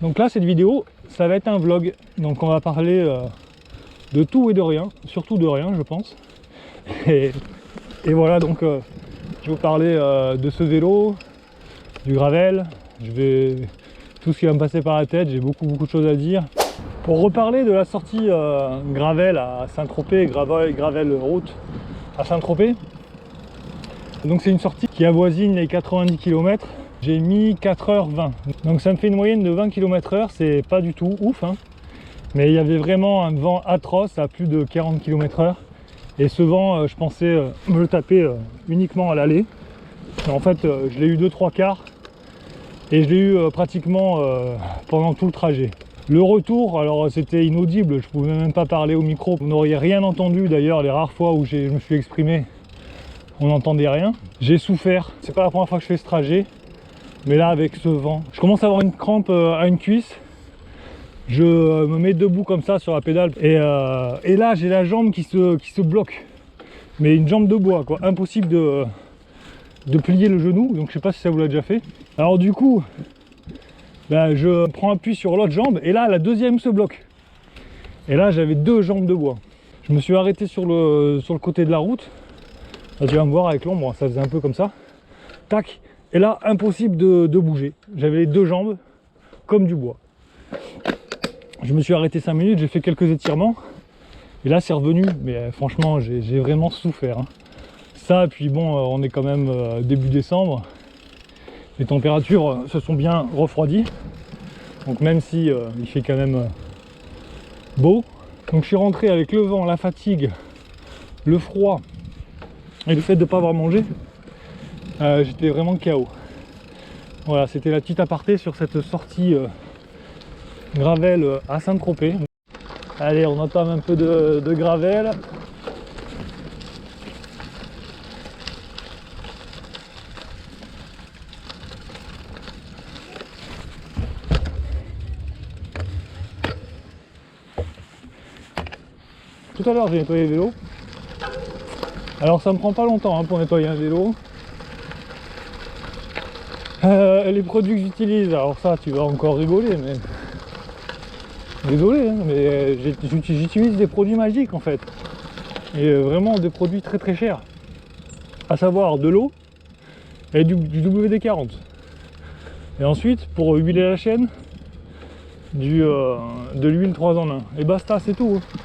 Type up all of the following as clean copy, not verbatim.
Donc là, cette vidéo, ça va être un vlog. Donc on va parler de tout et de rien, surtout de rien, je pense. Et voilà, donc je vais vous parler de ce vélo, du gravel. Tout ce qui va me passer par la tête, j'ai beaucoup de choses à dire. Pour reparler de la sortie gravel à Saint-Tropez, gravel route à Saint-Tropez. Donc c'est une sortie qui avoisine les 90 km. J'ai mis 4h20. Donc ça me fait une moyenne de 20 km/h, c'est pas du tout ouf, hein. Mais il y avait vraiment un vent atroce à plus de 40 km/h. Et ce vent, je pensais me le taper uniquement à l'aller. En fait, je l'ai eu 2-3 quarts. Et je l'ai eu pratiquement pendant tout le trajet. Le retour, alors c'était inaudible, je pouvais même pas parler au micro. Vous n'auriez rien entendu d'ailleurs, les rares fois où je me suis exprimé, on n'entendait rien. J'ai souffert, c'est pas la première fois que je fais ce trajet. Mais là, avec ce vent, je commence à avoir une crampe à une cuisse. Je me mets debout comme ça sur la pédale. Et là, j'ai la jambe qui se bloque. Mais une jambe de bois, quoi. Impossible de plier le genou. Donc je sais pas si ça vous l'a déjà fait. Alors du coup, je prends appui sur l'autre jambe. Et là, la deuxième se bloque. Et là, j'avais deux jambes de bois. Je me suis arrêté sur le côté de la route. Là, tu vas me voir avec l'ombre, ça faisait un peu comme ça. Tac. Et là, impossible de bouger. J'avais les deux jambes comme du bois. Je me suis arrêté 5 minutes, j'ai fait quelques étirements. Et là, c'est revenu. Mais franchement, j'ai vraiment souffert, hein. Ça, puis bon, on est quand même début décembre. Les températures se sont bien refroidies. Donc même si il fait quand même beau. Donc je suis rentré avec le vent, la fatigue, le froid et le fait de ne pas avoir mangé. J'étais vraiment KO. Voilà, c'était la petite aparté sur cette sortie gravel à Saint-Tropez. Allez, on entame un peu de gravel. Tout à l'heure, j'ai nettoyé le vélo. Alors ça me prend pas longtemps, hein, pour nettoyer un vélo. Les produits que j'utilise, alors ça tu vas encore rigoler, mais désolé, hein, mais j'utilise des produits magiques en fait, et vraiment des produits très chers, à savoir de l'eau et du WD-40. Et ensuite, pour huiler la chaîne, de l'huile 3 en 1, et basta, c'est tout, hein.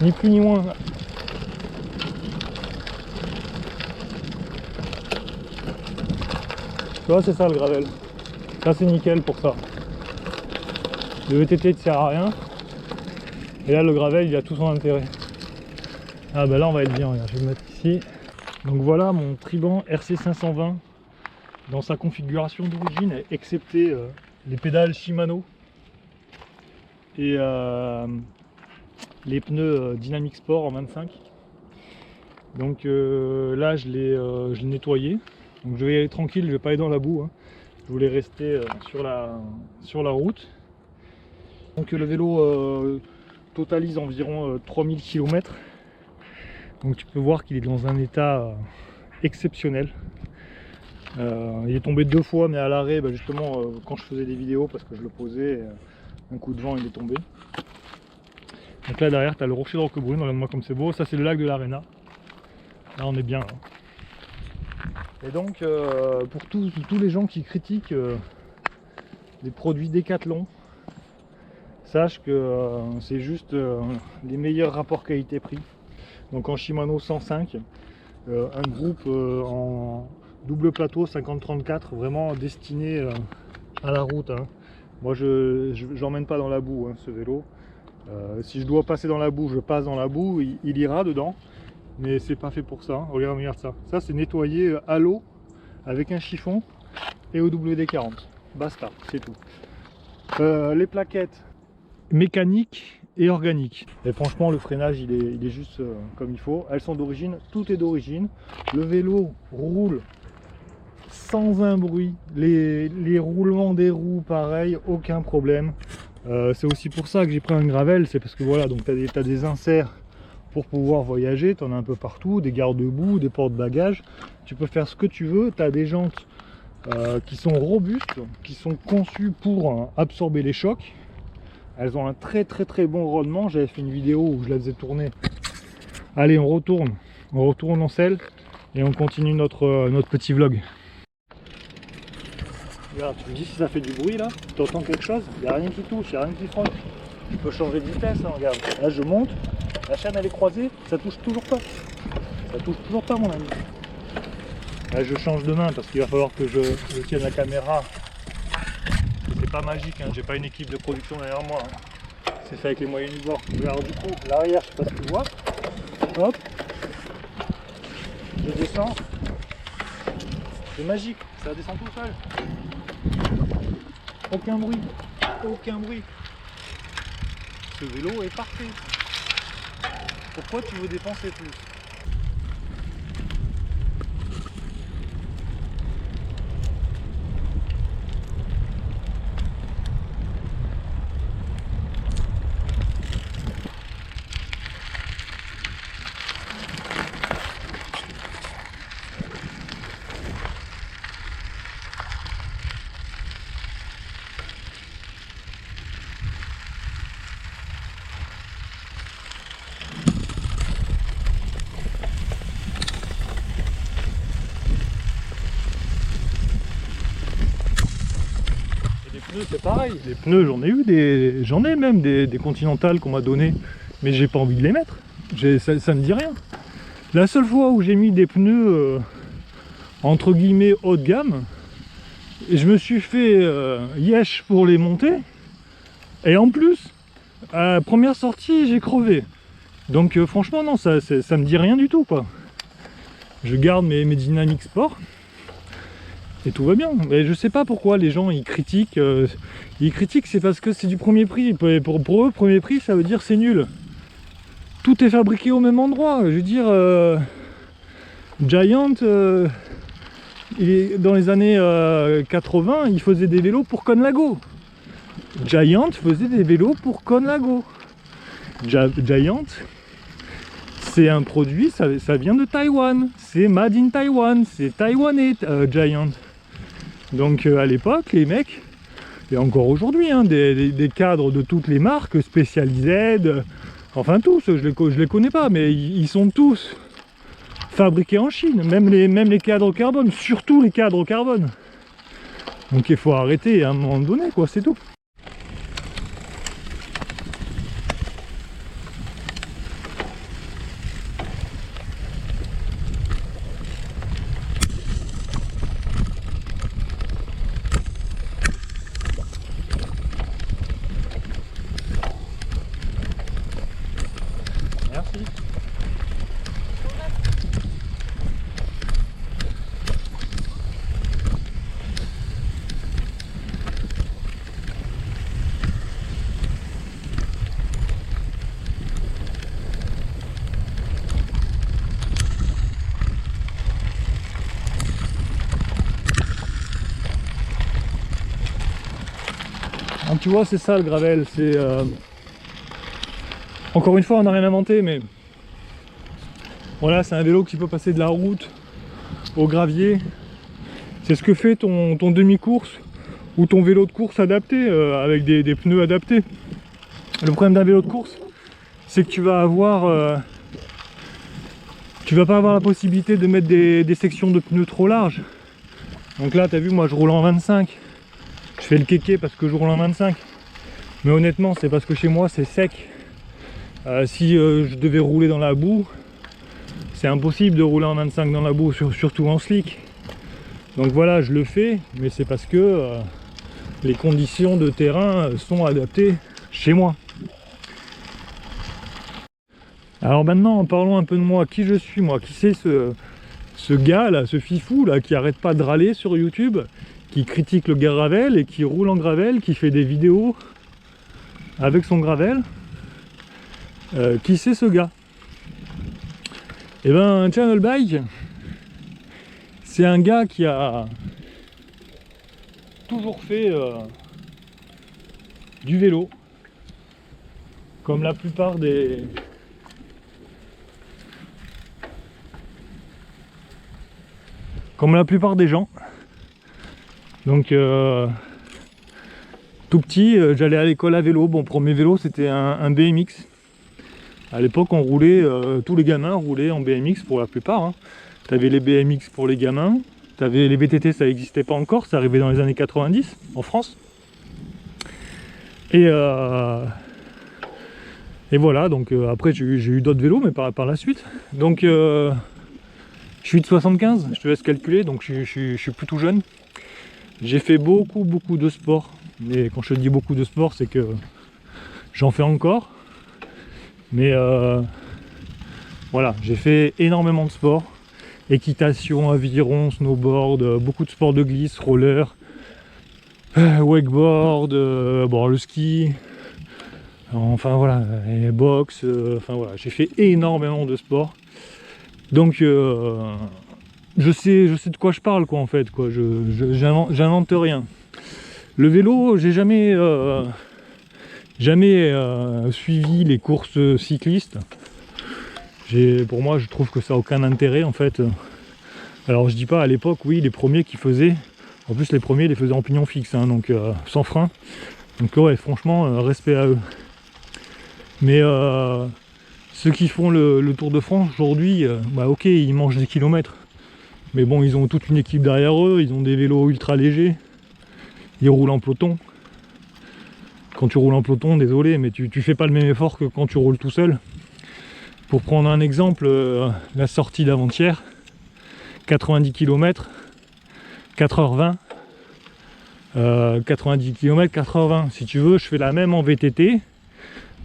Ni plus ni moins. Tu vois, c'est ça le gravel. Ça, c'est nickel pour ça. Le VTT ne sert à rien. Et là, le gravel, il a tout son intérêt. Ah bah là, on va être bien. Regarde, je vais le mettre ici. Donc voilà mon Triban RC520 dans sa configuration d'origine, excepté les pédales Shimano et les pneus Dynamic Sport en 25. Donc là, je l'ai nettoyé. Donc je vais y aller tranquille, je vais pas aller dans la boue, hein. Je voulais rester sur la route. Donc le vélo totalise environ 3000 km. Donc tu peux voir qu'il est dans un état exceptionnel. Il est tombé 2 fois, mais à l'arrêt, justement quand je faisais des vidéos, parce que je le posais, un coup de vent il est tombé. Donc là derrière tu as le rocher de Roquebrune, regarde-moi comme c'est beau, ça c'est le lac de l'Arena. Là on est bien, hein. Et donc pour tous les gens qui critiquent les produits Decathlon, sache que c'est juste les meilleurs rapports qualité-prix. Donc en Shimano 105, un groupe en double plateau 50-34, vraiment destiné à la route, hein. Moi je l'emmène pas dans la boue, hein, ce vélo. Si je dois passer dans la boue, je passe dans la boue, il ira dedans. Mais c'est pas fait pour ça, hein. Regarde ça. Ça c'est nettoyé à l'eau avec un chiffon et au WD-40. Basta, c'est tout. Les plaquettes mécaniques et organiques. Et franchement le freinage il est juste comme il faut. Elles sont d'origine, tout est d'origine. Le vélo roule sans un bruit. Les roulements des roues pareil, aucun problème. C'est aussi pour ça que j'ai pris un gravel, c'est parce que voilà, donc tu as des inserts pour pouvoir voyager, tu en as un peu partout, des garde-boue, des porte-bagages, tu peux faire ce que tu veux, tu as des jantes qui sont robustes, qui sont conçues pour absorber les chocs. Elles ont un très bon rendement. J'avais fait une vidéo où je la faisais tourner. Allez, on retourne en selle et on continue notre petit vlog. Regarde, tu me dis si ça fait du bruit là? Tu entends quelque chose? Il n'y a rien qui touche, il n'y a rien qui frotte. Je peux changer de vitesse, hein, regarde. Là je monte, la chaîne elle est croisée, ça touche toujours pas. Ça touche toujours pas mon ami. Là je change de main parce qu'il va falloir que je tienne la caméra. C'est pas magique, hein, j'ai pas une équipe de production derrière moi. Hein. C'est fait avec les moyens du bord. Alors du coup, l'arrière, je sais pas si tu vois. Hop. Je descends. C'est magique, ça descend tout seul. Aucun bruit. Aucun bruit. Ce vélo est parfait. Pourquoi tu veux dépenser plus? C'est pareil, les pneus j'en ai même des Continental qu'on m'a donné, mais j'ai pas envie de les mettre, ça me dit rien. La seule fois où j'ai mis des pneus entre guillemets haut de gamme, et je me suis fait yesh pour les monter, et en plus, à la première sortie j'ai crevé. Donc franchement non, ça me dit rien du tout quoi. Je garde mes Dynamic Sport. Et tout va bien, mais je sais pas pourquoi les gens ils critiquent. C'est parce que c'est du premier prix. Pour eux, premier prix ça veut dire c'est nul. Tout est fabriqué au même endroit. Je veux dire, Giant, dans les années 80, il faisait des vélos pour Conlago. Giant faisait des vélos pour Conlago. Giant, c'est un produit, ça vient de Taïwan. C'est made in Taïwan, c'est taïwanais Giant. Donc à l'époque, les mecs, et encore aujourd'hui, hein, des cadres de toutes les marques, spécialisées, enfin tous, je les connais pas, mais ils sont tous fabriqués en Chine, même les cadres carbone, surtout les cadres carbone. Donc il faut arrêter à un moment donné, quoi, c'est tout. Donc, tu vois, c'est ça le gravel, c'est... Encore une fois, on n'a rien inventé, mais... Voilà, c'est un vélo qui peut passer de la route au gravier. C'est ce que fait ton demi-course ou ton vélo de course adapté, avec des pneus adaptés. Le problème d'un vélo de course, c'est que tu vas avoir... tu vas pas avoir la possibilité de mettre des sections de pneus trop larges. Donc là, tu as vu, moi je roule en 25. Je fais le kéké parce que je roule en 25. Mais honnêtement, c'est parce que chez moi c'est sec. Si je devais rouler dans la boue, c'est impossible de rouler en 25 dans la boue, surtout en slick. Donc voilà, je le fais, mais c'est parce que les conditions de terrain sont adaptées chez moi. Alors maintenant, parlons un peu de moi. Qui je suis, moi? Qui c'est ce gars là, ce fifou là, qui arrête pas de râler sur YouTube, qui critique le gravel et qui roule en gravel, qui fait des vidéos avec son gravel? Qui c'est ce gars? Eh ben, Channel Bike, c'est un gars qui a toujours fait du vélo, comme la plupart des... gens. Donc tout petit, j'allais à l'école à vélo. Bon, premier vélo c'était un BMX. À l'époque on roulait, tous les gamins roulaient en BMX pour la plupart. Hein. T'avais les BMX pour les gamins, t'avais les VTT, ça n'existait pas encore, ça arrivait dans les années 90 en France. Et voilà, donc après j'ai eu d'autres vélos, mais par la suite. Donc je suis de 75, je te laisse calculer, donc je suis plutôt jeune. J'ai fait beaucoup de sport, mais quand je te dis beaucoup de sport, c'est que j'en fais encore. Mais voilà, j'ai fait énormément de sport. Équitation, aviron, snowboard, beaucoup de sports de glisse, roller, wakeboard, bon, le ski, enfin voilà, et boxe, enfin voilà, j'ai fait énormément de sport. Donc je sais de quoi je parle, quoi, en fait, quoi. J'invente rien. Le vélo, j'ai jamais suivi les courses cyclistes. Pour moi, je trouve que ça n'a aucun intérêt, en fait. Alors je dis pas, à l'époque, oui, les premiers qui faisaient, en plus les premiers les faisaient en pignon fixe, hein, donc sans frein. Donc ouais, franchement, respect à eux. Mais ceux qui font le Tour de France aujourd'hui, bah ok, ils mangent des kilomètres. Mais bon, ils ont toute une équipe derrière eux, ils ont des vélos ultra légers, ils roulent en peloton. Quand tu roules en peloton, désolé, mais tu fais pas le même effort que quand tu roules tout seul. Pour prendre un exemple, la sortie d'avant-hier, 90 km, 4h20, 90 km, 4h20. Si tu veux, je fais la même en VTT,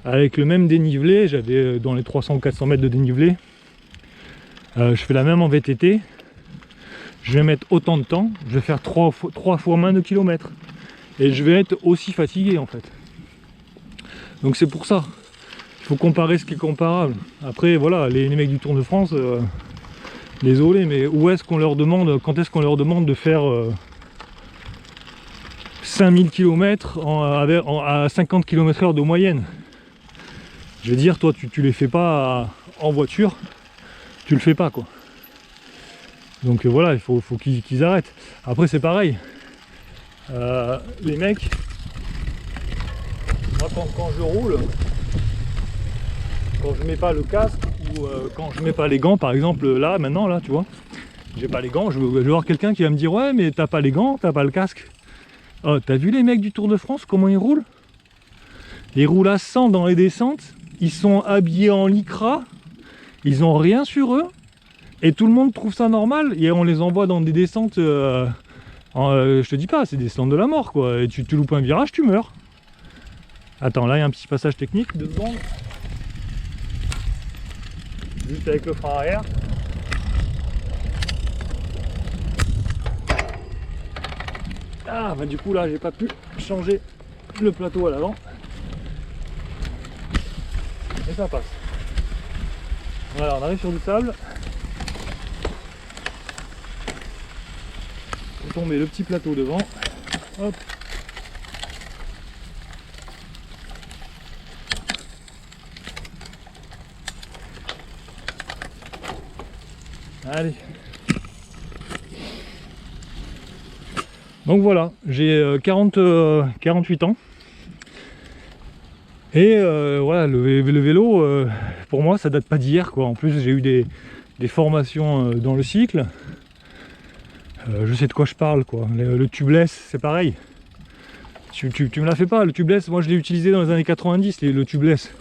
avec le même dénivelé, j'avais dans les 300 ou 400 mètres de dénivelé. Je fais la même en VTT, je vais mettre autant de temps, je vais faire 3 fois moins de kilomètres. Et je vais être aussi fatigué, en fait. Donc c'est pour ça. Il faut comparer ce qui est comparable. Après, voilà, les mecs du Tour de France, désolé, mais où est-ce qu'on leur demande, quand est-ce qu'on leur demande de faire 5000 km à 50 km/h de moyenne? Je veux dire, toi, tu les fais pas en voiture, tu le fais pas, quoi. Donc voilà, il faut qu'ils arrêtent. Après, c'est pareil. Les mecs, moi, quand je roule, quand je mets pas le casque ou quand je mets pas les gants, par exemple là, maintenant, là, tu vois, j'ai pas les gants, je vais voir quelqu'un qui va me dire ouais, mais t'as pas les gants, t'as pas le casque. Oh, t'as vu les mecs du Tour de France, comment ils roulent? Ils roulent à 100 dans les descentes, ils sont habillés en lycra, ils ont rien sur eux, et tout le monde trouve ça normal, et on les envoie dans des descentes, je te dis pas, c'est des descentes de la mort, quoi, et tu loupes un virage, tu meurs. Attends, là il y a un petit passage technique, 2 secondes. Juste avec le frein arrière. Ah bah du coup là j'ai pas pu changer le plateau à l'avant. Et ça passe. Voilà, on arrive sur du sable. On tomber le petit plateau devant. Hop. Allez. Donc voilà, j'ai 48 ans. Et voilà, le vélo, pour moi, ça date pas d'hier, quoi. En plus, j'ai eu des formations dans le cycle. Je sais de quoi je parle, quoi. Le tubeless, c'est pareil. Tu me l'as fait pas, le tubeless, moi je l'ai utilisé dans les années 90, le tubeless.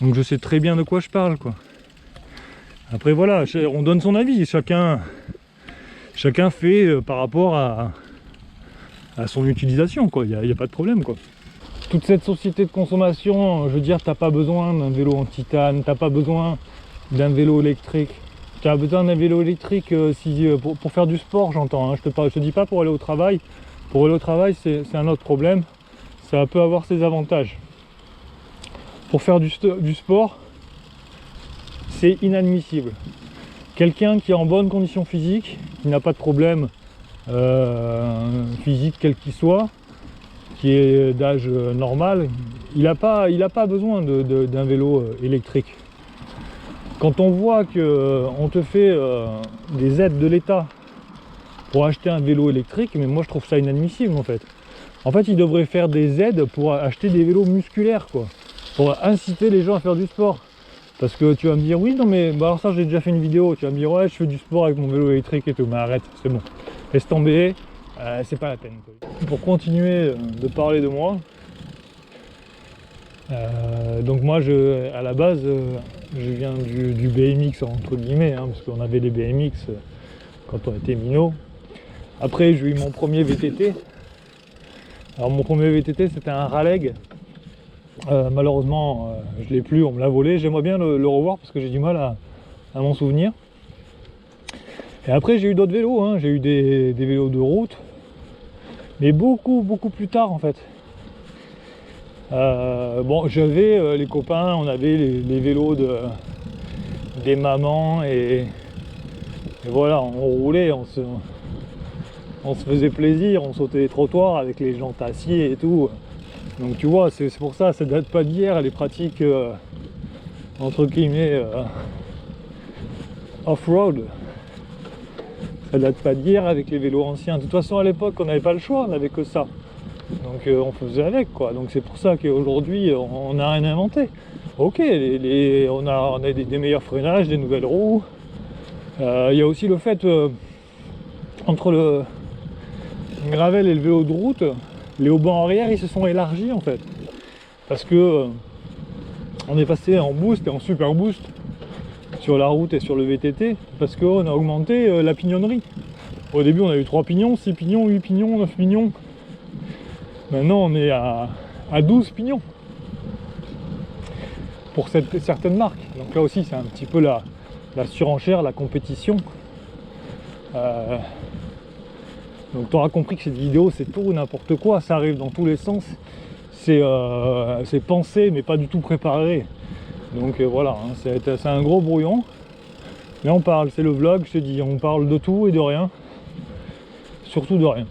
Donc je sais très bien de quoi je parle, quoi. Après voilà, on donne son avis, chacun fait par rapport à son utilisation, quoi. Il n'y a pas de problème, quoi. Toute cette société de consommation, je veux dire, t'as pas besoin d'un vélo en titane, t'as pas besoin d'un vélo électrique. Tu as besoin d'un vélo électrique pour faire du sport, j'entends, hein. Je te dis pas pour aller au travail. Pour aller au travail, c'est un autre problème. Ça peut avoir ses avantages. Pour faire du sport, c'est inadmissible. Quelqu'un qui est en bonne condition physique, qui n'a pas de problème physique quel qu'il soit, qui est d'âge normal, il n'a pas besoin d'un vélo électrique. Quand on voit qu'on te fait des aides de l'État pour acheter un vélo électrique, mais moi je trouve ça inadmissible en fait. En fait, ils devraient faire des aides pour acheter des vélos musculaires, quoi, pour inciter les gens à faire du sport. Parce que tu vas me dire, oui, non mais bah alors ça j'ai déjà fait une vidéo, tu vas me dire, ouais, je fais du sport avec mon vélo électrique et tout, mais arrête, c'est bon, laisse tomber, c'est pas la peine, quoi. Pour continuer de parler de moi, donc moi, à la base, je viens du BMX entre guillemets, hein, parce qu'on avait les BMX quand on était minot. Après, j'ai eu mon premier VTT. Alors mon premier VTT, c'était un Raleigh. Malheureusement, je l'ai plus, on me l'a volé. J'aimerais bien le revoir parce que j'ai du mal à m'en souvenir. Et après, j'ai eu d'autres vélos, hein. J'ai eu des vélos de route, mais beaucoup plus tard en fait. Bon, j'avais les copains, on avait les vélos des mamans et voilà, on roulait, on se faisait plaisir, on sautait les trottoirs avec les jantes acier et tout. Donc tu vois, c'est pour ça date pas d'hier, les pratiques entre guillemets off-road. Ça date pas d'hier avec les vélos anciens. De toute façon, à l'époque, on n'avait pas le choix, on n'avait que ça. Donc on faisait avec, quoi. Donc c'est pour ça qu'aujourd'hui, on n'a rien inventé. Ok, on a des meilleurs freinages, des nouvelles roues. Il y a aussi le fait, entre le gravel et le vélo de route, les haubans arrière, ils se sont élargis, en fait. Parce que on est passé en boost et en super boost sur la route et sur le VTT, parce qu'on a augmenté la pignonnerie. Au début, on a eu 3 pignons, 6 pignons, 8 pignons, 9 pignons. Maintenant, on est à 12 pignons pour certaines marques. Donc là aussi, c'est un petit peu la surenchère, la compétition. Donc tu auras compris que cette vidéo, c'est tout ou n'importe quoi. Ça arrive dans tous les sens. C'est pensé, mais pas du tout préparé. Donc voilà, hein, c'est un gros brouillon. Là, on parle, c'est le vlog, je te dis, on parle de tout et de rien. Surtout de rien.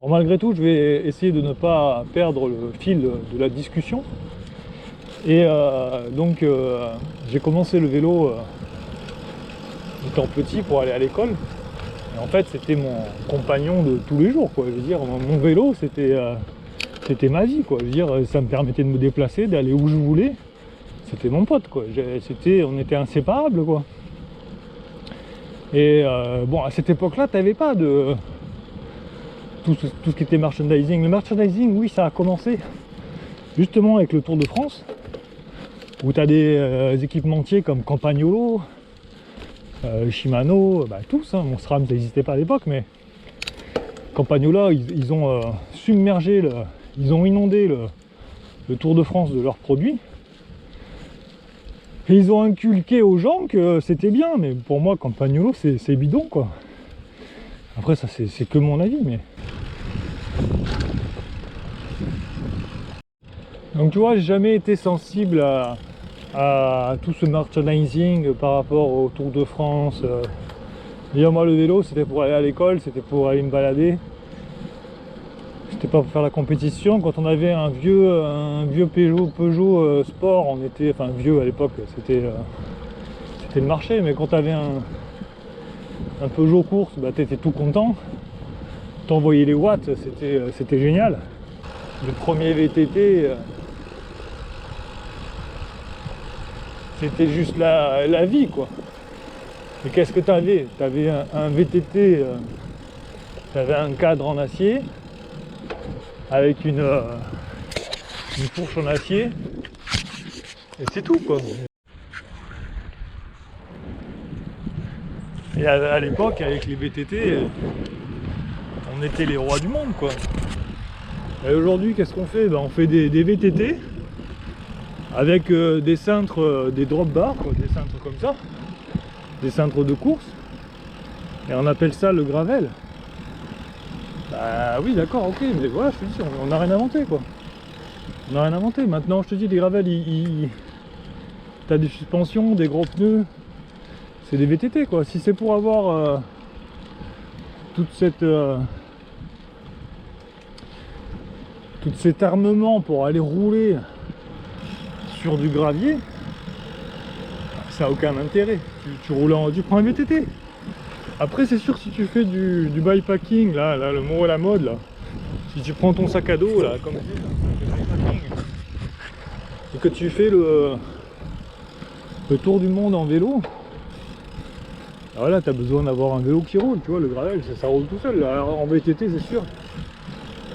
Bon, malgré tout, je vais essayer de ne pas perdre le fil de la discussion. Et donc, j'ai commencé le vélo étant petit pour aller à l'école. Et en fait, c'était mon compagnon de tous les jours, quoi. Je veux dire, mon vélo, c'était ma vie, quoi. Je veux dire, ça me permettait de me déplacer, d'aller où je voulais. C'était mon pote, quoi. On était inséparables, quoi. Et bon, à cette époque-là, tu n'avais pas de tout ce qui était merchandising. Le merchandising, oui, ça a commencé justement avec le Tour de France, où tu as des équipementiers comme Campagnolo, Shimano, bah, tous, hein. Mon SRAM, ça n'existait pas à l'époque, mais Campagnolo, ils ont submergé, ils ont inondé le Tour de France de leurs produits. Et ils ont inculqué aux gens que c'était bien, mais pour moi, Campagnolo, c'est bidon, quoi. Après, ça, c'est que mon avis, mais... Donc, tu vois, j'ai jamais été sensible à tout ce merchandising par rapport au Tour de France. D'ailleurs, moi, le vélo, c'était pour aller à l'école, c'était pour aller me balader. C'était pas pour faire la compétition. Quand on avait un vieux Peugeot Sport, on était, enfin vieux à l'époque, c'était le marché, mais quand tu avais un Peugeot course, bah, tu étais tout content. T'envoyais les watts, c'était génial. Le premier VTT, c'était juste la vie, quoi. Et qu'est-ce que tu avais? Tu avais un VTT, tu avais un cadre en acier, avec une fourche en acier, et c'est tout, quoi. Et à l'époque, avec les VTT, on était les rois du monde, quoi. Et aujourd'hui, qu'est-ce qu'on fait? Ben, on fait des VTT avec des cintres, des drop bars, quoi, des cintres comme ça, des cintres de course, et on appelle ça le gravel. Bah oui, d'accord, ok, mais voilà, je te dis, on n'a rien inventé, quoi. On n'a rien inventé. Maintenant, je te dis, les gravels, t'as des suspensions, des gros pneus, c'est des VTT, quoi. Si c'est pour avoir tout cet armement pour aller rouler sur du gravier, ça n'a aucun intérêt. Tu roules tu prends un VTT. Après c'est sûr, si tu fais du bikepacking, là le mot à la mode là, si tu prends ton sac à dos là, comme je dis, là, le bikepacking, et que tu fais le tour du monde en vélo, alors là tu as besoin d'avoir un vélo qui roule, tu vois, le gravel ça roule tout seul. Alors, en VTT c'est sûr,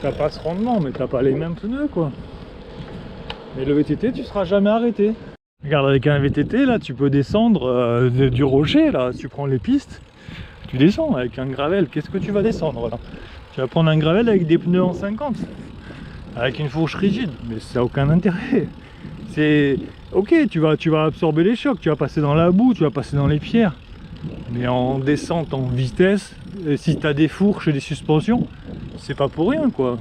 t'as pas ce rendement, mais t'as pas les mêmes pneus quoi. Mais le VTT tu seras jamais arrêté. Regarde, avec un VTT là tu peux descendre du rocher là, tu prends les pistes, tu descends. Avec un gravel, qu'est-ce que tu vas descendre là? Tu vas prendre un gravel avec des pneus en 50, avec une fourche rigide, mais ça n'a aucun intérêt. C'est ok, tu vas absorber les chocs, tu vas passer dans la boue, tu vas passer dans les pierres, mais en descente en vitesse, si tu as des fourches et des suspensions, c'est pas pour rien quoi.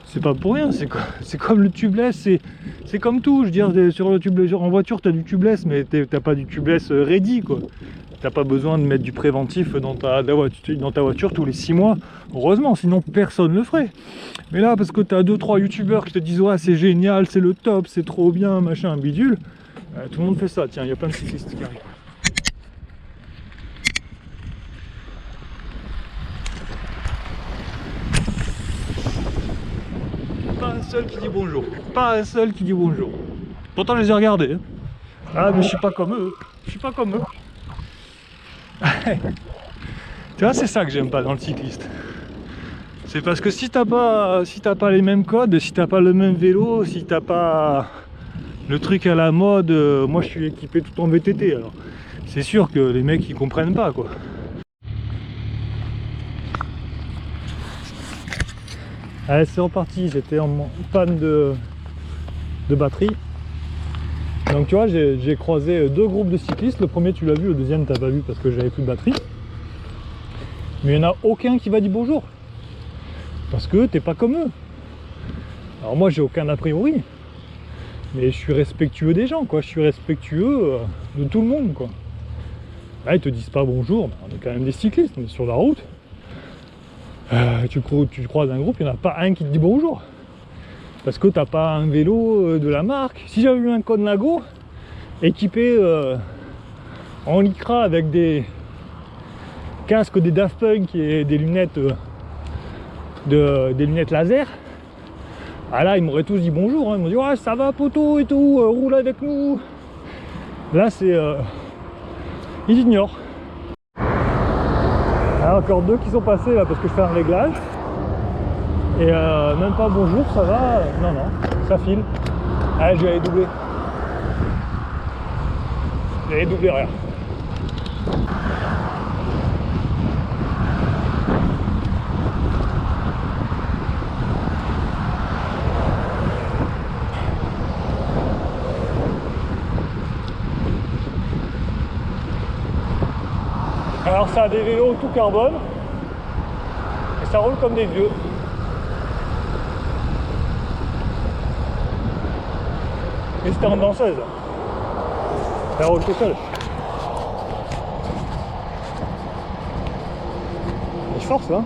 C'est pas pour rien, c'est comme le tubeless, c'est comme tout, je veux dire, sur le tubeless, en voiture tu as du tubeless, mais t'as pas du tubeless ready quoi. T'as pas besoin de mettre du préventif dans ta voiture tous les 6 mois, heureusement, sinon personne le ferait. Mais là, parce que t'as 2-3 youtubeurs qui te disent ouais c'est génial, c'est le top, c'est trop bien, machin, bidule, tout le monde fait ça. Tiens, il y a plein de cyclistes qui arrivent. Pas un seul qui dit bonjour, pas un seul qui dit bonjour. Pourtant je les ai regardés. Ah mais je suis pas comme eux, je suis pas comme eux. Tu vois, c'est ça que j'aime pas dans le cycliste. C'est parce que si t'as pas les mêmes codes, si t'as pas le même vélo, si t'as pas le truc à la mode, moi je suis équipé tout en VTT, alors c'est sûr que les mecs ils comprennent pas quoi. Allez, c'est reparti, j'étais en panne de batterie. Donc tu vois, j'ai croisé 2 groupes de cyclistes. Le premier tu l'as vu, le deuxième t'as pas vu parce que j'avais plus de batterie. Mais il n'y en a aucun qui va dire bonjour. Parce que t'es pas comme eux. Alors moi j'ai aucun a priori. Mais je suis respectueux des gens quoi, je suis respectueux de tout le monde quoi. Là ils te disent pas bonjour, mais on est quand même des cyclistes, on est sur la route. Tu croises un groupe, il n'y en a pas un qui te dit bonjour. Parce que t'as pas un vélo de la marque. Si j'avais eu un Kona Lago équipé en lycra avec des casques des Daft Punk et des lunettes des lunettes laser, ah là ils m'auraient tous dit bonjour, hein. Ils m'ont dit ouais ça va poteau et tout, roule avec nous. Là c'est ils ignorent. Alors, encore 2 qui sont passés là parce que je fais un réglage. Et même pas bonjour, ça va, non, ça file. Allez, je vais aller doubler. Je vais aller doubler, regarde. Alors ça a des vélos tout carbone. Et ça roule comme des vieux. Et c'était en danseuse. Ça roule tout seul. Et je force là.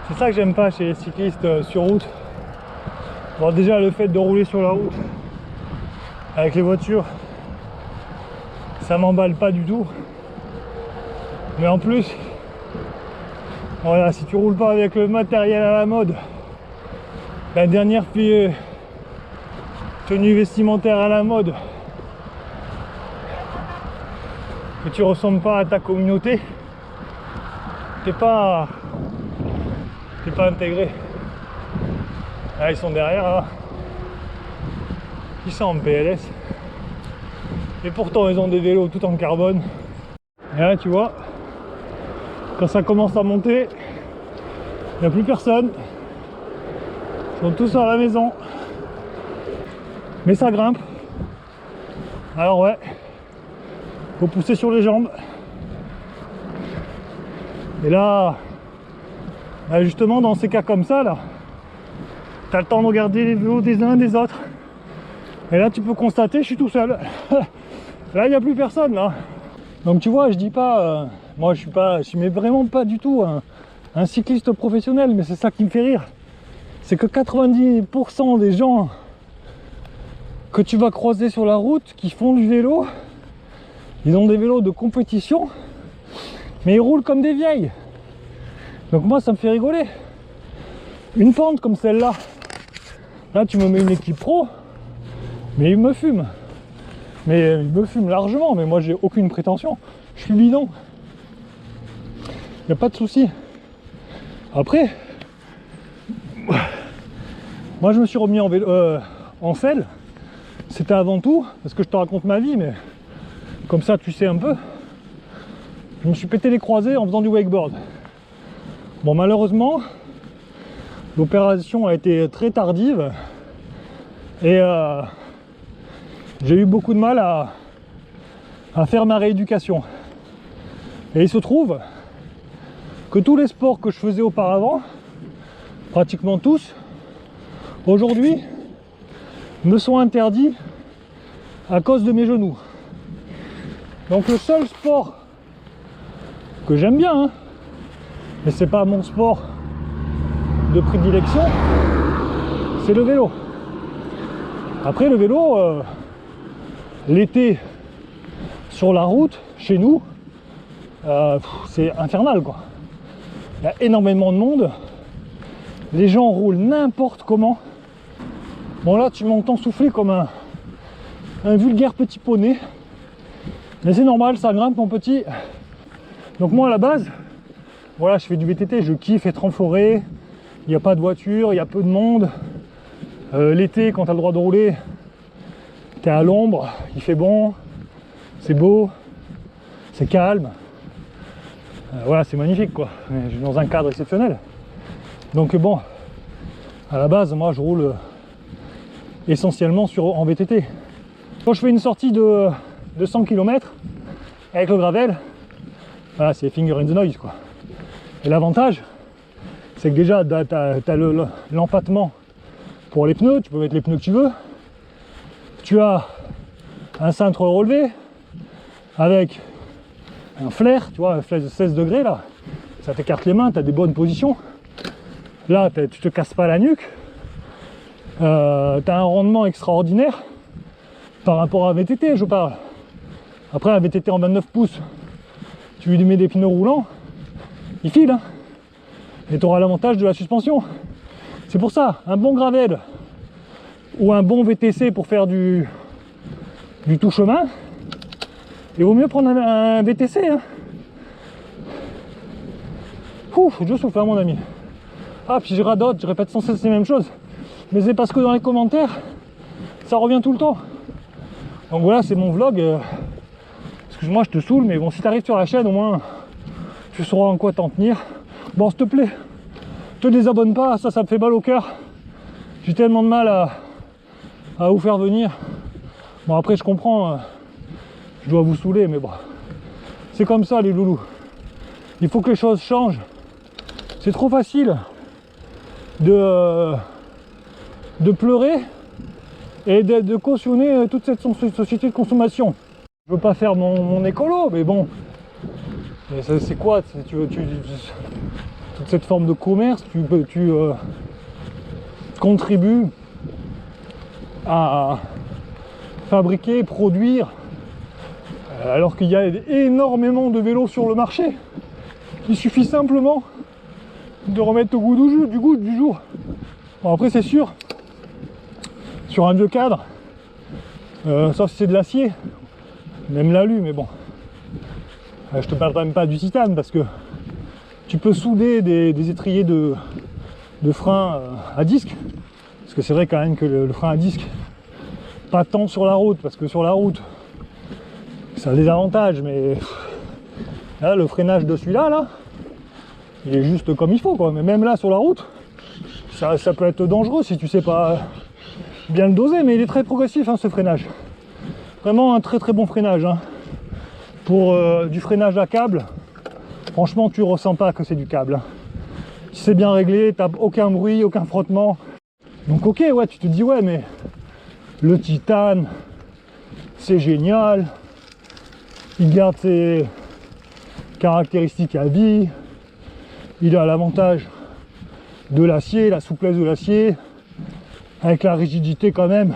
C'est ça que j'aime pas chez les cyclistes sur route. Bon, déjà le fait de rouler sur la route avec les voitures, ça m'emballe pas du tout. Mais en plus, voilà, si tu roules pas avec le matériel à la mode, la dernière tenue vestimentaire à la mode, que tu ressembles pas à ta communauté, t'es pas intégré. Là ils sont derrière là. Ils sont en PLS. Et pourtant ils ont des vélos tout en carbone. Et là tu vois, quand ça commence à monter, il n'y a plus personne. Ils sont tous à la maison. Mais ça grimpe. Alors ouais, faut pousser sur les jambes. Et là, justement dans ces cas comme ça là, t'as le temps de regarder les vélos des uns des autres. Et là tu peux constater, je suis tout seul. Là il n'y a plus personne là. Donc tu vois, je dis pas, moi je suis vraiment pas du tout un cycliste professionnel, mais c'est ça qui me fait rire. C'est que 90% des gens que tu vas croiser sur la route qui font du vélo, ils ont des vélos de compétition, mais ils roulent comme des vieilles. Donc moi ça me fait rigoler. Une pente comme celle-là, là tu me mets une équipe pro, mais il me fume. Mais il me fume largement, mais moi j'ai aucune prétention. Je suis bidon. Il n'y a pas de souci. Après, moi je me suis remis en vélo, en selle. C'était avant tout, parce que je te raconte ma vie, mais comme ça tu sais un peu. Je me suis pété les croisés en faisant du wakeboard. Bon, malheureusement, l'opération a été très tardive et j'ai eu beaucoup de mal à faire ma rééducation. Et il se trouve que tous les sports que je faisais auparavant, pratiquement tous, aujourd'hui, me sont interdits à cause de mes genoux. Donc le seul sport que j'aime bien, hein, mais c'est pas mon sport de prédilection, c'est le vélo. Après le vélo, l'été sur la route, chez nous, c'est infernal quoi. Il y a énormément de monde, les gens roulent n'importe comment. Bon là tu m'entends souffler comme un vulgaire petit poney, mais c'est normal, ça grimpe mon petit. Donc moi à la base, voilà, je fais du VTT, je kiffe être en forêt, il n'y a pas de voiture, il y a peu de monde. L'été quand tu as le droit de rouler, tu es à l'ombre, il fait bon, c'est beau, c'est calme. Voilà, c'est magnifique quoi, je suis dans un cadre exceptionnel. Donc bon, à la base moi je roule essentiellement en VTT. Quand je fais une sortie de 100 km avec le gravel, voilà, c'est finger in the noise quoi. Et l'avantage, c'est que déjà tu as l'empattement pour les pneus, tu peux mettre les pneus que tu veux. Tu as un cintre relevé avec un flair, tu vois, un flair de 16 degrés là, ça t'écarte les mains, tu as des bonnes positions. Là, tu te casses pas la nuque. Tu as un rendement extraordinaire par rapport à un VTT, je parle. Après, un VTT en 29 pouces, tu lui mets des pneus roulants, il file, hein, et tu auras l'avantage de la suspension. C'est pour ça, un bon gravel ou un bon VTC pour faire du tout chemin, il vaut mieux prendre un VTC. Hein. Ouf, je souffle, hein, mon ami. Ah, puis je radote, je répète sans cesse les mêmes choses. Mais c'est parce que dans les commentaires, ça revient tout le temps. Donc voilà, c'est mon vlog. Excuse-moi, je te saoule, mais bon, si tu arrives sur la chaîne, au moins, tu sauras en quoi t'en tenir. Bon, s'il te plaît, te désabonne pas, ça me fait mal au cœur. J'ai tellement de mal à vous faire venir. Bon, après, je comprends, je dois vous saouler, mais bon, c'est comme ça, les loulous. Il faut que les choses changent. C'est trop facile de pleurer et de cautionner toute cette société de consommation. Je veux pas faire mon écolo, mais bon, c'est quoi toute cette forme de commerce, tu contribues à fabriquer, produire, alors qu'il y a énormément de vélos sur le marché. Il suffit simplement de remettre au goût du jour. Bon, après c'est sûr, sur un vieux cadre, sauf si c'est de l'acier, même l'alu, mais bon, je te parle même pas du titane, parce que tu peux souder des étriers de frein à disque, parce que c'est vrai quand même que le frein à disque, pas tant sur la route, parce que sur la route ça a des avantages, mais là le freinage de celui-là là, il est juste comme il faut quoi. Mais même là sur la route, ça peut être dangereux si tu sais pas bien le doser, mais il est très progressif hein, ce freinage. Vraiment un très très bon freinage. Hein. Pour du freinage à câble, franchement tu ressens pas que c'est du câble. Hein. Si c'est bien réglé, t'as aucun bruit, aucun frottement. Donc ok, ouais, tu te dis ouais, mais le titane, c'est génial. Il garde ses caractéristiques à vie. Il a l'avantage de l'acier, la souplesse de l'acier, avec la rigidité quand même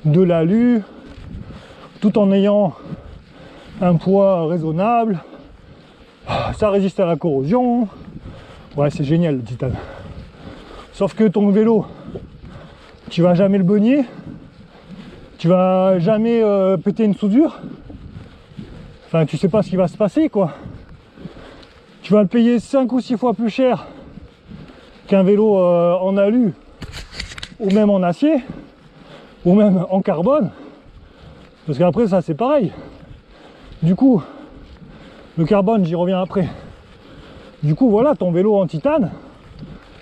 de l'alu, tout en ayant un poids raisonnable. Ça résiste à la corrosion. Ouais, c'est génial le titane. Sauf que ton vélo, tu vas jamais le beugner, tu vas jamais péter une soudure. Enfin, tu sais pas ce qui va se passer, quoi. Tu vas le payer 5 ou 6 fois plus cher qu'un vélo en alu, ou même en acier, ou même en carbone. Parce qu'après, ça, c'est pareil. Du coup, le carbone, j'y reviens après. Du coup, voilà, ton vélo en titane,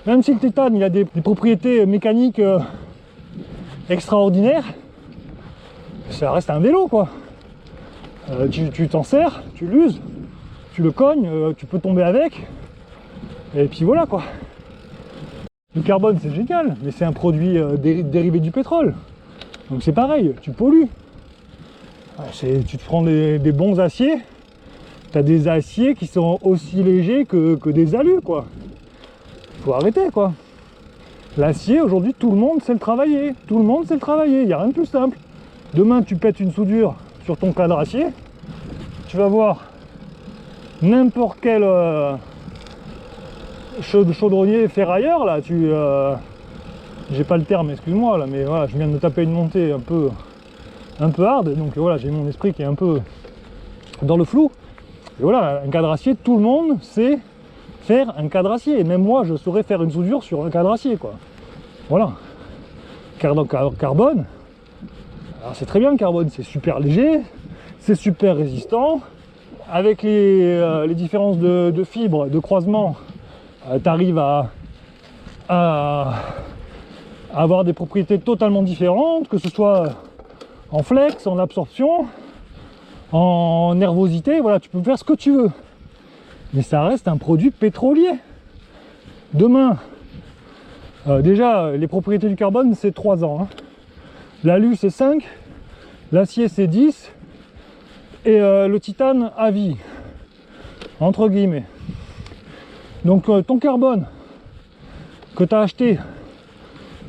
même si le titane, il a des propriétés mécaniques extraordinaires, ça reste un vélo, quoi. Tu t'en sers, tu l'uses, tu le cognes, tu peux tomber avec, et puis voilà quoi. Le carbone c'est génial, mais c'est un produit dérivé du pétrole, donc c'est pareil, tu pollues. Tu te prends des bons aciers, tu as des aciers qui sont aussi légers que des alus quoi. Faut arrêter quoi. L'acier aujourd'hui tout le monde sait le travailler, tout le monde sait le travailler, il n'y a rien de plus simple. Demain tu pètes une soudure sur ton cadre acier, tu vas voir n'importe quel chaudronnier ferrailleur là, j'ai pas le terme, excuse-moi là, mais voilà, je viens de me taper une montée un peu hard, donc voilà, j'ai mon esprit qui est un peu dans le flou. Et voilà, un cadre acier, tout le monde sait faire un cadre acier, et même moi je saurais faire une soudure sur un cadre acier quoi. Voilà. Carbone, alors c'est très bien le carbone, c'est super léger, c'est super résistant. Avec les différences de fibres, de croisement, tu arrives à avoir des propriétés totalement différentes, que ce soit en flex, en absorption, en nervosité, voilà, tu peux faire ce que tu veux. Mais ça reste un produit pétrolier. Demain, déjà, les propriétés du carbone, c'est 3 ans. Hein. L'alu, c'est 5, l'acier, c'est 10, et le titane à vie, entre guillemets. Donc ton carbone que tu as acheté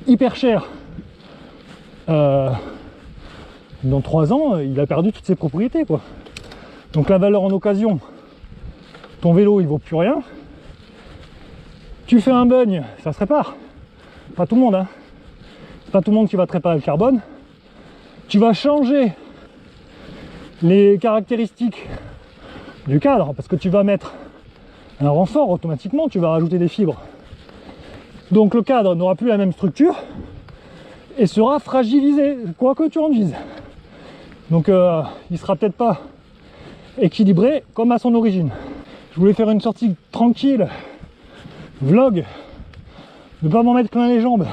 hyper cher, dans 3 ans, il a perdu toutes ses propriétés quoi. Donc la valeur en occasion, ton vélo il vaut plus rien. Tu fais un bug, ça se répare. Pas tout le monde, hein. C'est pas tout le monde qui va te réparer le carbone. Tu vas changer les caractéristiques du cadre parce que tu vas mettre un renfort automatiquement, tu vas rajouter des fibres. Donc le cadre n'aura plus la même structure et sera fragilisé, quoi que tu en dises. Donc il sera peut-être pas équilibré comme à son origine. Je voulais faire une sortie tranquille, vlog, ne pas m'en mettre plein les jambes,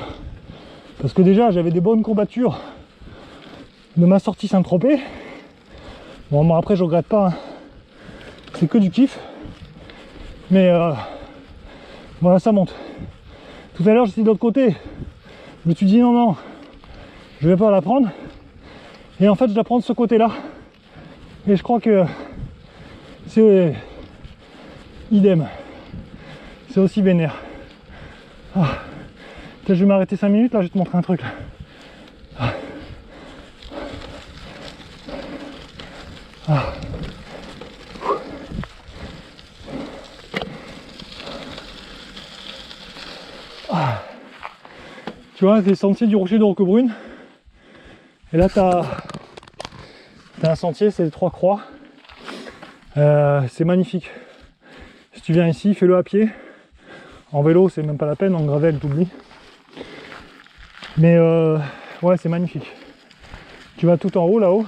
parce que déjà j'avais des bonnes courbatures de ma sortie Saint-Tropez. Bon, après je regrette pas, hein. C'est que du kiff, mais voilà, ça monte. Tout à l'heure j'étais de l'autre côté, je me suis dit non, je vais pas la prendre, et en fait je la prends de ce côté là, et je crois que c'est idem, c'est aussi vénère. Je vais m'arrêter 5 minutes là, je vais te montrer un truc là. Tu vois, c'est les sentiers du Rocher de Roquebrune. Et là, tu as un sentier, c'est les 3 croix. C'est magnifique. Si tu viens ici, fais-le à pied. En vélo, c'est même pas la peine. En gravel, t'oublies. Mais ouais, c'est magnifique. Tu vas tout en haut, là-haut.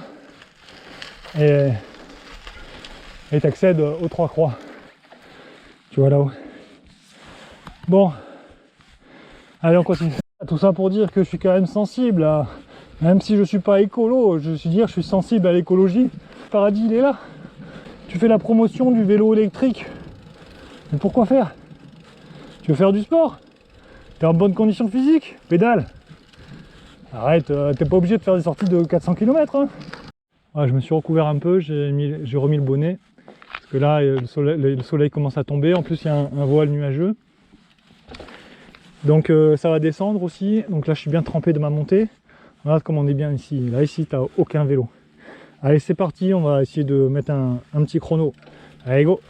Et tu accèdes aux 3 croix. Tu vois là-haut. Bon. Allez, on continue. Tout ça pour dire que je suis quand même sensible à... Même si je suis pas écolo, je suis sensible à l'écologie. Le paradis, il est là. Tu fais la promotion du vélo électrique. Mais pourquoi faire? Tu veux faire du sport? T'es en bonne condition physique? Pédale. Arrête, t'es pas obligé de faire des sorties de 400 km. Hein. Ouais, je me suis recouvert un peu, j'ai remis le bonnet. Parce que là, le soleil commence à tomber. En plus, il y a un voile nuageux. Donc ça va descendre aussi. Donc là, je suis bien trempé de ma montée. Regarde comme on est bien ici. Là, ici, t'as aucun vélo. Allez, c'est parti. On va essayer de mettre un petit chrono. Allez, go!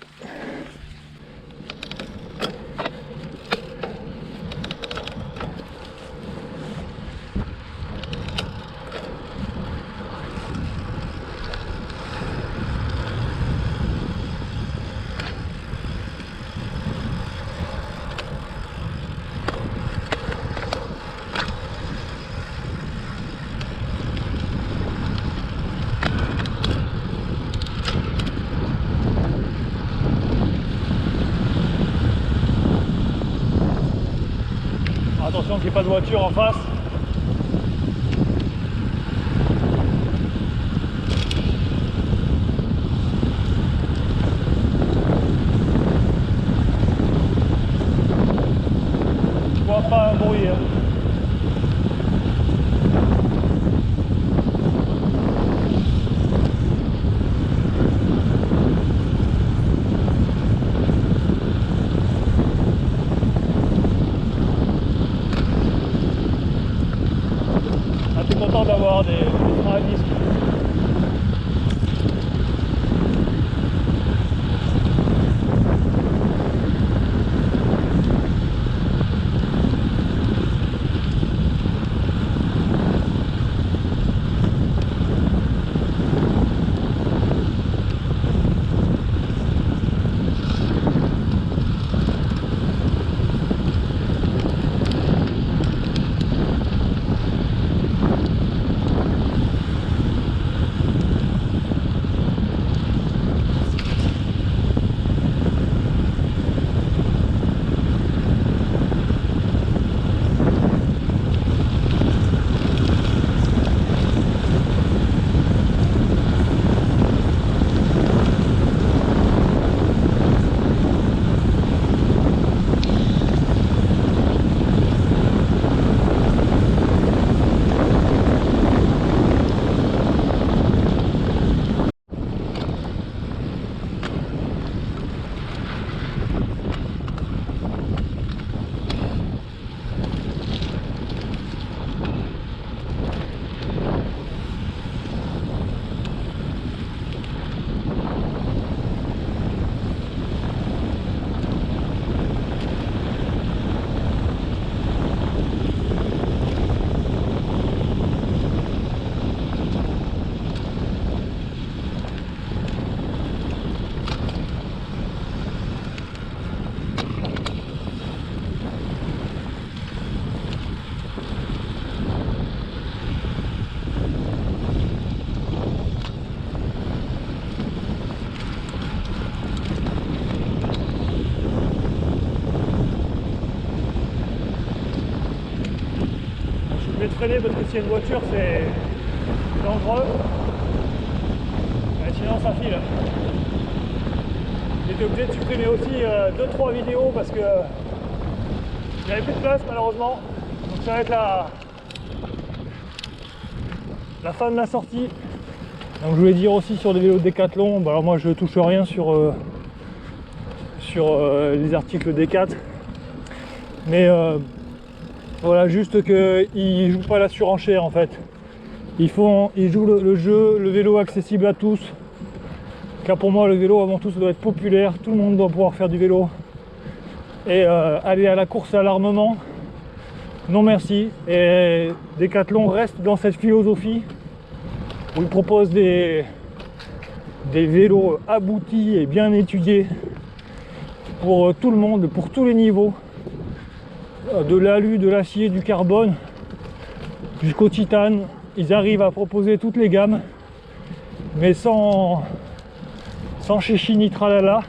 Attention qu'il n'y ait pas de voiture en face. Je vois pas un bruit. Hein. Content d'avoir des freins à disque. Freiner parce que s'il y a une voiture c'est dangereux, et sinon ça file. J'étais obligé de supprimer aussi 2-3 vidéos parce que j'avais plus de place malheureusement, donc ça va être la fin de la sortie. Donc je voulais dire aussi sur les vélos Decathlon, bah alors moi je touche rien sur les articles Decat, mais voilà, juste qu'ils jouent pas la surenchère en fait. Ils jouent le jeu, le vélo accessible à tous. Car pour moi le vélo avant tout ça doit être populaire, tout le monde doit pouvoir faire du vélo. Et aller à la course à l'armement, non merci. Et Decathlon reste dans cette philosophie où ils proposent des vélos aboutis et bien étudiés pour tout le monde, pour tous les niveaux. De l'alu, de l'acier, du carbone jusqu'au titane, ils arrivent à proposer toutes les gammes mais sans chichi ni tralala,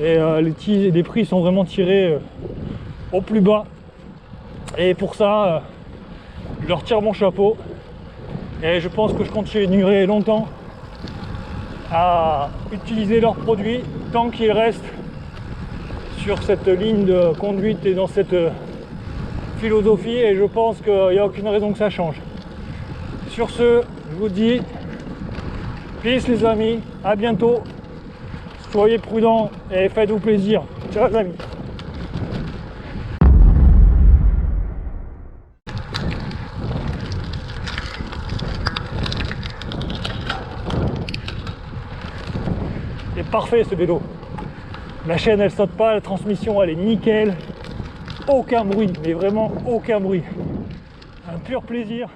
et les prix sont vraiment tirés au plus bas. Et pour ça, je leur tire mon chapeau. Et je pense que je continuerai longtemps à utiliser leurs produits tant qu'ils restent sur cette ligne de conduite et dans cette philosophie, et je pense qu'il n'y a aucune raison que ça change. Sur ce, je vous dis peace les amis, à bientôt, soyez prudents et faites-vous plaisir. Ciao les amis. C'est parfait ce vélo. La chaîne elle saute pas, la transmission elle est nickel. Aucun bruit, mais vraiment aucun bruit. Un pur plaisir.